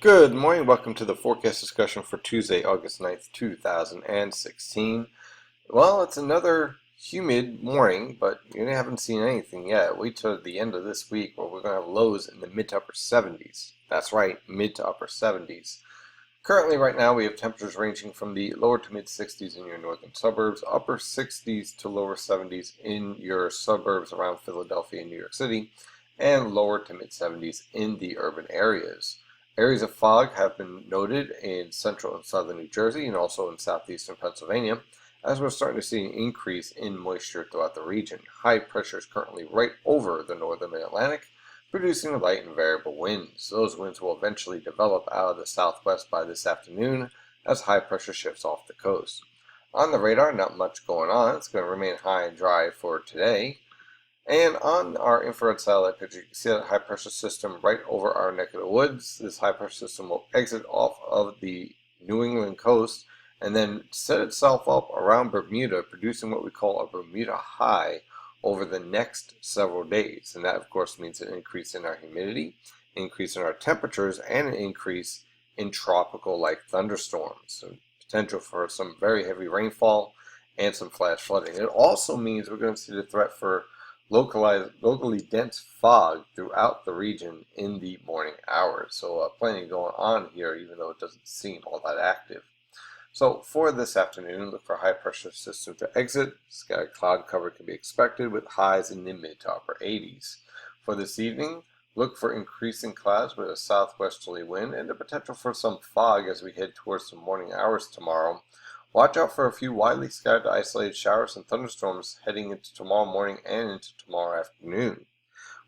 Good morning. Welcome to the forecast discussion for Tuesday, August 9th, 2016. Well, it's another humid morning, but you haven't seen anything yet. Wait till the end of this week where we're going to have lows in the mid to upper 70s. That's right, mid to upper 70s. Currently, right now, we have temperatures ranging from the lower to mid 60s in your northern suburbs, upper 60s to lower 70s in your suburbs around Philadelphia and New York City, and lower to mid 70s in the urban areas. Areas of fog have been noted in central and southern New Jersey and also in southeastern Pennsylvania, as we're starting to see an increase in moisture throughout the region. High pressure is currently right over the northern Mid-Atlantic, producing light and variable winds. Those winds will eventually develop out of the southwest by this afternoon as high pressure shifts off the coast. On the radar, not much going on. It's going to remain high and dry for today. And on our infrared satellite picture, you can see that high pressure system right over our neck of the woods. This high pressure system will exit off of the New England coast and then set itself up around Bermuda, producing what we call a Bermuda high over the next several days. And that, of course, means an increase in our humidity, increase in our temperatures, and an increase in tropical-like thunderstorms. So potential for some very heavy rainfall and some flash flooding. It also means we're going to see the threat for locally dense fog throughout the region in the morning hours. So plenty going on here, even though it doesn't seem all that active. So for this afternoon, look for high pressure system to exit. Sky cloud cover can be expected with highs in the mid to upper 80s. For this evening, look for increasing clouds with a southwesterly wind and the potential for some fog as we head towards the morning hours tomorrow. Watch out for a few widely scattered isolated showers and thunderstorms heading into tomorrow morning and into tomorrow afternoon.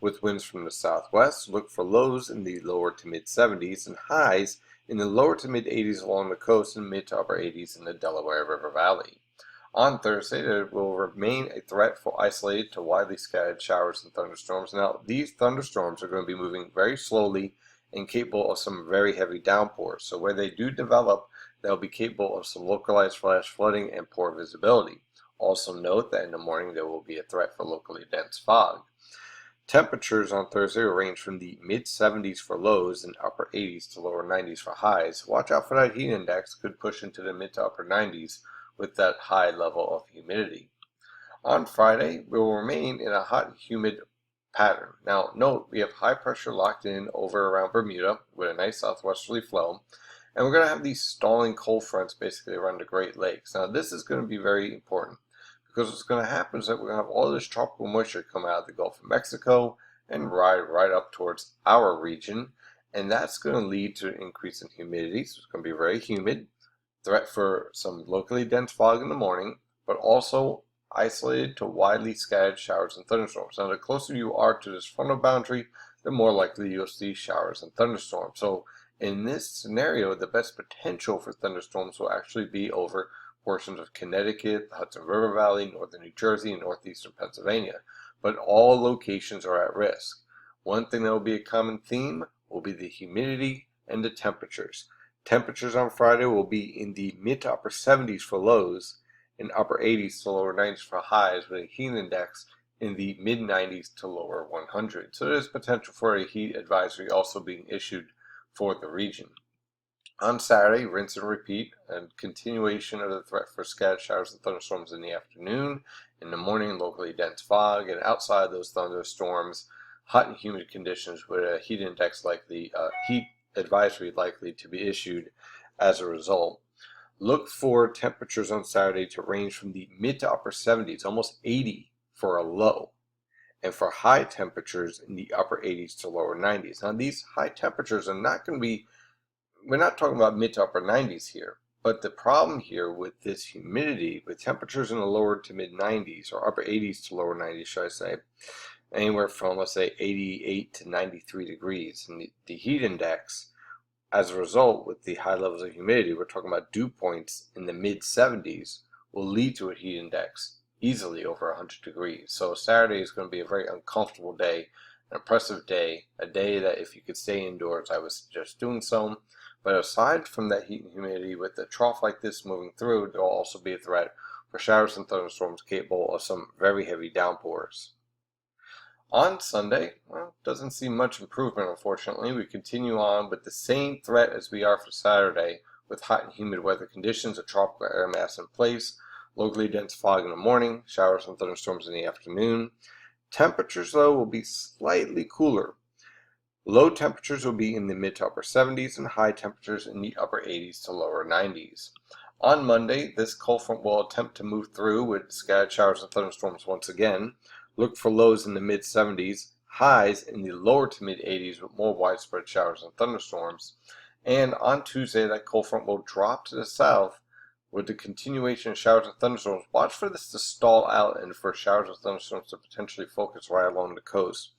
With winds from the southwest, look for lows in the lower to mid 70s and highs in the lower to mid 80s along the coast and mid to upper 80s in the Delaware River Valley. On Thursday, there will remain a threat for isolated to widely scattered showers and thunderstorms. Now, these thunderstorms are going to be moving very slowly and capable of some very heavy downpours. So where they do develop, they'll be capable of some localized flash flooding and poor visibility. Also note that in the morning there will be a threat for locally dense fog. Temperatures on Thursday will range from the mid 70s for lows and upper 80s to lower 90s for highs. Watch out for that heat index, could push into the mid to upper 90s with that high level of humidity. On Friday, we will remain in a hot and humid pattern. Now note, we have high pressure locked in over around Bermuda with a nice southwesterly flow. And we're going to have these stalling cold fronts basically around the Great Lakes. Now, this is going to be very important because what's going to happen is that we're going to have all this tropical moisture come out of the Gulf of Mexico and ride right up towards our region. And that's going to lead to an increase in humidity. So it's going to be very humid, threat for some locally dense fog in the morning, but also isolated to widely scattered showers and thunderstorms. Now, the closer you are to this frontal boundary, the more likely you'll see showers and thunderstorms. So in this scenario, the best potential for thunderstorms will actually be over portions of Connecticut, the Hudson River Valley, northern New Jersey, and northeastern Pennsylvania. But all locations are at risk. One thing that will be a common theme will be the humidity and the temperatures. Temperatures on Friday will be in the mid to upper 70s for lows and upper 80s to lower 90s for highs, with a heat index in the mid 90s to lower 100. So there's potential for a heat advisory also being issued for the region. On Saturday, rinse and repeat, and continuation of the threat for scattered showers and thunderstorms in the afternoon. In the morning, locally dense fog, and outside those thunderstorms, hot and humid conditions with a heat index likely, heat advisory likely to be issued as a result. Look for temperatures on Saturday to range from the mid to upper 70s, almost 80 for a low, and for high temperatures in the upper 80s to lower 90s. Now, these high temperatures are not going to be, we're not talking about mid to upper 90s here, but the problem here with this humidity, with temperatures in the lower to mid 90s, or upper 80s to lower 90s, should I say, anywhere from, let's say, 88 to 93 degrees, and the heat index, as a result, with the high levels of humidity, we're talking about dew points in the mid 70s, will lead to a heat index easily over 100 degrees. So Saturday is going to be a very uncomfortable day, an oppressive day, a day that if you could stay indoors, I would suggest doing so. But aside from that heat and humidity, with a trough like this moving through, there will also be a threat for showers and thunderstorms capable of some very heavy downpours. On Sunday, well, doesn't seem much improvement, unfortunately. We continue on with the same threat as we are for Saturday, with hot and humid weather conditions, a tropical air mass in place, locally dense fog in the morning, showers and thunderstorms in the afternoon. Temperatures, though, will be slightly cooler. Low temperatures will be in the mid to upper 70s and high temperatures in the upper 80s to lower 90s. On Monday, this cold front will attempt to move through with scattered showers and thunderstorms once again. Look for lows in the mid 70s, highs in the lower to mid 80s with more widespread showers and thunderstorms. And on Tuesday, that cold front will drop to the south with the continuation of showers and thunderstorms. Watch for this to stall out and for showers and thunderstorms to potentially focus right along the coast.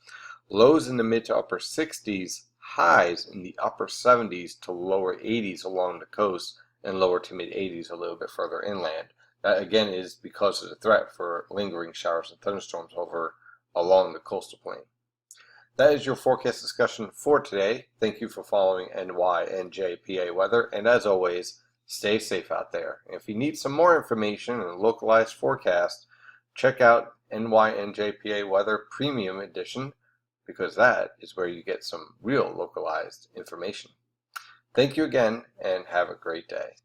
Lows in the mid to upper 60s, highs in the upper 70s to lower 80s along the coast, and lower to mid 80s a little bit further inland. That again is because of the threat for lingering showers and thunderstorms over along the coastal plain. That is your forecast discussion for today. Thank you for following NYNJPA weather, and as always, stay safe out there. And if you need some more information and a localized forecast, check out NYNJPA Weather Premium Edition, because that is where you get some real localized information. Thank you again, and have a great day.